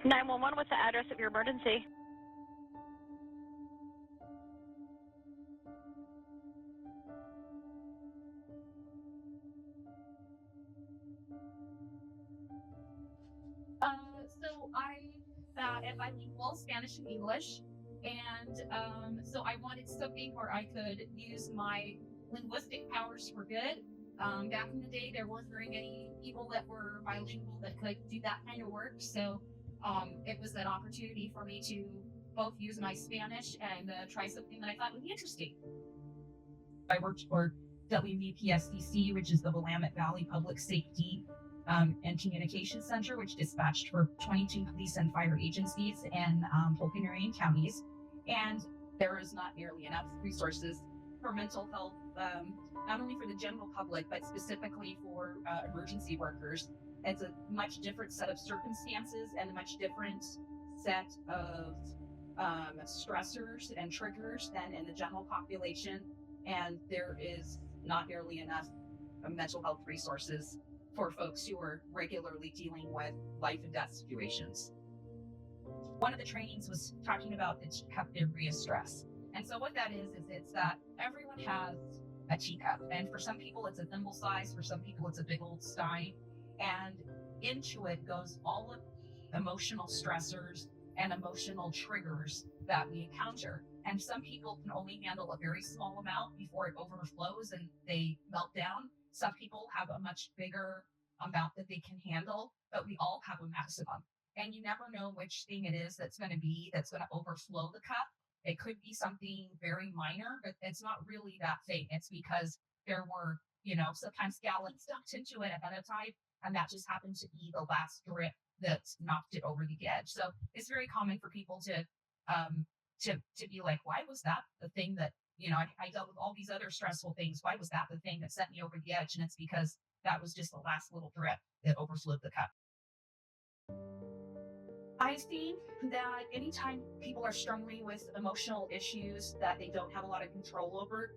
911, what's the address of your emergency? So I am bilingual, Spanish and English, and so I wanted something where I could use my linguistic powers for good. Back in the day, there weren't very many people that were bilingual that could do that kind of work, so it was an opportunity for me to both use my Spanish and try something that I thought would be interesting. I worked for WVPSDC, which is the Willamette Valley Public Safety and Communications Center, which dispatched for 22 police and fire agencies in Polk and Marion counties. And there is not nearly enough resources for mental health, not only for the general public, but specifically for emergency workers. It's a much different set of circumstances and a much different set of stressors and triggers than in the general population. And there is not nearly enough mental health resources for folks who are regularly dealing with life and death situations. One of the trainings was talking about the teacup theory of stress. And so what that is it's that everyone has a teacup. And for some people, it's a thimble size. For some people, it's a big old stein. And into it goes all of the emotional stressors and emotional triggers that we encounter. And some people can only handle a very small amount before it overflows and they melt down. Some people have a much bigger amount that they can handle, but we all have a maximum. And you never know which thing it is that's going to overflow the cup. It could be something very minor, but it's not really that thing. It's because there were, sometimes gallons dumped into it ahead of time, and that just happened to be the last drip that knocked it over the edge. So it's very common for people to be like, why was that the thing that, I dealt with all these other stressful things. Why was that the thing that sent me over the edge? And it's because that was just the last little drip that overflowed the cup. I see that anytime people are struggling with emotional issues that they don't have a lot of control over,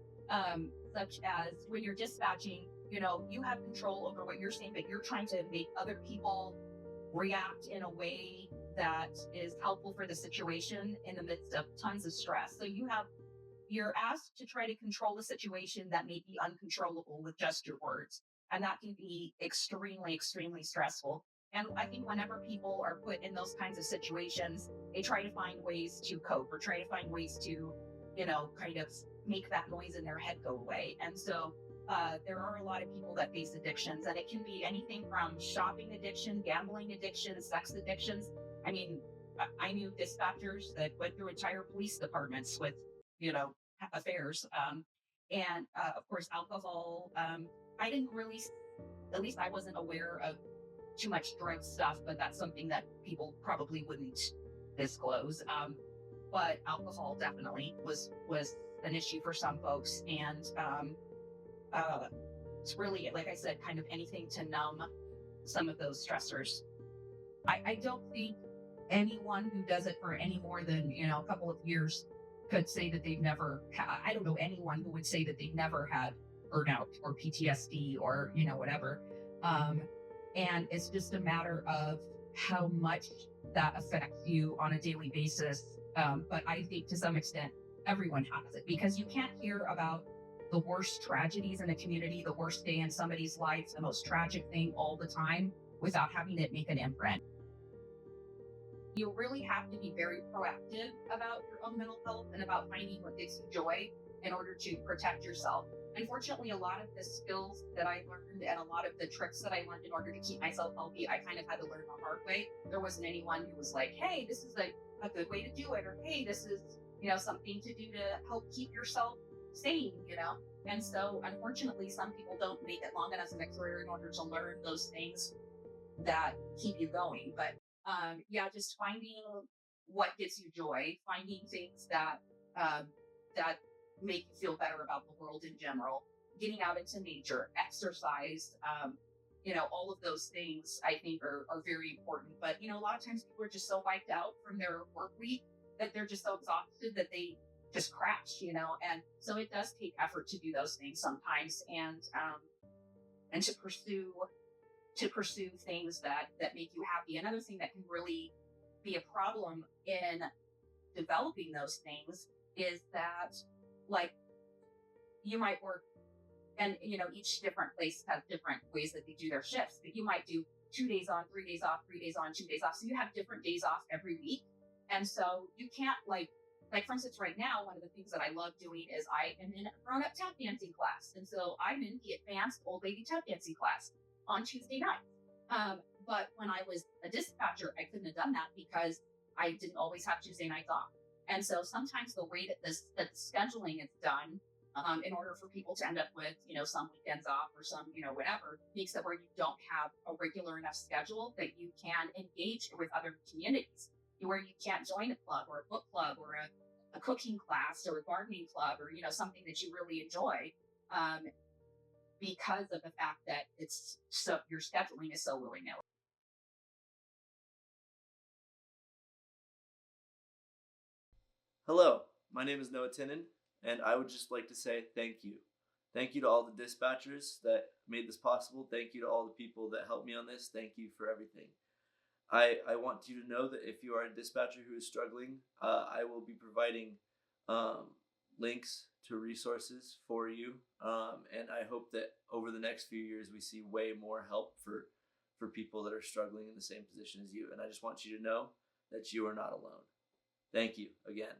such as when you're dispatching, you have control over what you're saying, but you're trying to make other people react in a way that is helpful for the situation in the midst of tons of stress. So you're asked to try to control the situation that may be uncontrollable with just your words. And that can be extremely, extremely stressful. And I think whenever people are put in those kinds of situations, they try to find ways to cope or try to find ways to, kind of make that noise in their head go away. And so there are a lot of people that face addictions, and it can be anything from shopping addiction, gambling addiction, sex addictions. I mean, I knew dispatchers that went through entire police departments with, affairs. And of course, alcohol. I didn't really, at least I wasn't aware of too much drug stuff, but that's something that people probably wouldn't disclose. But alcohol definitely was an issue for some folks. And it's really, like I said, kind of anything to numb some of those stressors. I don't think anyone who does it for any more than, a couple of years could say that they've never, I don't know anyone who would say that they've never had burnout or PTSD or, whatever. And it's just a matter of how much that affects you on a daily basis. But I think to some extent, everyone has it, because you can't hear about the worst tragedies in the community, the worst day in somebody's life, the most tragic thing all the time without having it make an imprint. You really have to be very proactive about your own mental health and about finding what gives you joy in order to protect yourself. Unfortunately, a lot of the skills that I learned and a lot of the tricks that I learned in order to keep myself healthy, I kind of had to learn the hard way. There wasn't anyone who was like, hey, this is a good way to do it, or hey, this is, something to do to help keep yourself sane, And so unfortunately, some people don't make it long enough in a career in order to learn those things that keep you going. But just finding what gives you joy, finding things that make you feel better about the world in general, getting out into nature, exercise, all of those things I think are very important. But, a lot of times people are just so wiped out from their work week that they're just so exhausted that they just crash, and so it does take effort to do those things sometimes, and to pursue things that make you happy. Another thing that can really be a problem in developing those things is that, like, you might work, and each different place has different ways that they do their shifts, but you might do 2 days on, 3 days off, 3 days on, 2 days off, so you have different days off every week. And so you can't, like for instance, right now, one of the things that I love doing is I am in a grown-up tap dancing class, and so I'm in the advanced old lady tap dancing class on Tuesday night. But when I was a dispatcher, I couldn't have done that because I didn't always have Tuesday nights off. And so sometimes the way that the scheduling is done, in order for people to end up with, some weekends off or some, whatever, makes it where you don't have a regular enough schedule that you can engage with other communities, where you can't join a club or a book club or a cooking class or a gardening club or, something that you really enjoy, because of the fact that it's so, your scheduling is so willy-nilly. Hello, my name is Noah Tinnen, and I would just like to say thank you. Thank you to all the dispatchers that made this possible. Thank you to all the people that helped me on this. Thank you for everything. I want you to know that if you are a dispatcher who is struggling, I will be providing links to resources for you. And I hope that over the next few years, we see way more help for people that are struggling in the same position as you. And I just want you to know that you are not alone. Thank you again.